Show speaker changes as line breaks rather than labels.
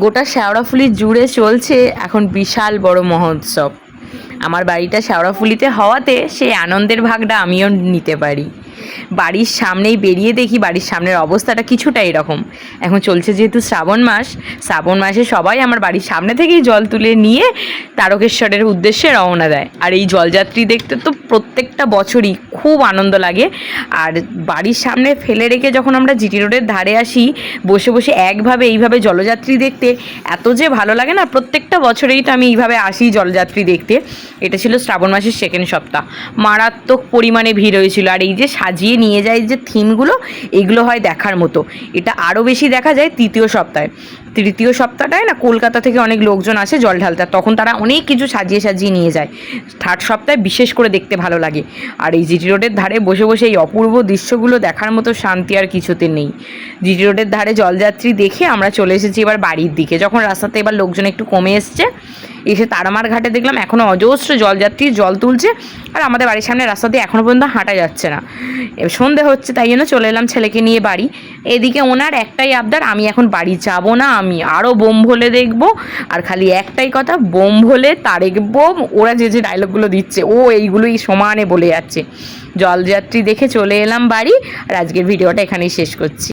গোটা শেওড়াফুলি জুড়ে চলছে এখন বিশাল বড় মহোৎসব। আমার বাড়িটা শেওড়াফুলিতে হওয়াতে সেই আনন্দের ভাগটা আমিও নিতে পারি। বাড়ির সামনেই বেরিয়ে দেখি বাড়ির সামনের অবস্থাটা কিছুটা এরকম। এখন চলছে যেহেতু শ্রাবণ মাস, শ্রাবণ মাসে সবাই আমার বাড়ির সামনে থেকেই জল তুলে নিয়ে তারকেশ্বরের উদ্দেশ্যে রওনা দেয়। আর এই জলযাত্রী দেখতে তো প্রত্যেকটা বছরই খুব আনন্দ লাগে। আর বাড়ির সামনে ফেলে রেখে যখন আমরা জিটি রোডের ধারে আসি বসে বসে এইভাবে জলযাত্রী দেখতে এত যে ভালো লাগে না, প্রত্যেকটা বছরেই তো আমি এইভাবে আসি জলযাত্রী দেখতে। এটা ছিল শ্রাবণ মাসের সেকেন্ড সপ্তাহ, মারাত্মক পরিমাণে ভিড় হয়েছিল। আর এই যে সাজিয়ে নিয়ে যায় যে থিমগুলো, এগুলো হয় দেখার মতো। এটা আরও বেশি দেখা যায় তৃতীয় সপ্তাহে। তৃতীয় সপ্তাহটায় না কলকাতা থেকে অনেক লোকজন আসে জল ঢালতে, তখন তারা অনেক কিছু সাজিয়ে নিয়ে যায়। থার্ড সপ্তাহে বিশেষ করে দেখতে ভালো লাগে। আর এই জিটি রোডের ধারে বসে বসে এই অপূর্ব দৃশ্যগুলো দেখার মতো শান্তি আর কিছুতে নেই। জিটি রোডের ধারে জলযাত্রী দেখে আমরা চলে এসেছি এবার বাড়ির দিকে। যখন রাস্তাতে এবার লোকজন একটু কমে এসছে, এসে তারামার ঘাটে দেখলাম এখনও অজস্র জলযাত্রী জল তুলছে। আর আমাদের বাড়ির সামনে রাস্তা দিয়ে এখনও পর্যন্ত হাঁটা যাচ্ছে না। এবার সন্ধে হচ্ছে, তাই জন্য চলে এলাম ছেলেকে নিয়ে বাড়ি। এদিকে ওনার একটাই আবদার, আমি এখন বাড়ি যাব না, আমি আরও বোম ভোলে দেখব। আর খালি একটাই কথা, বোম ভোলে তারেক বোম, ওরা যে ডায়লগগুলো দিচ্ছে ও এইগুলোই সমানে বলে যাচ্ছে। জলযাত্রী দেখে চলে এলাম বাড়ি। আর আজকের ভিডিওটা এখানেই শেষ করছি।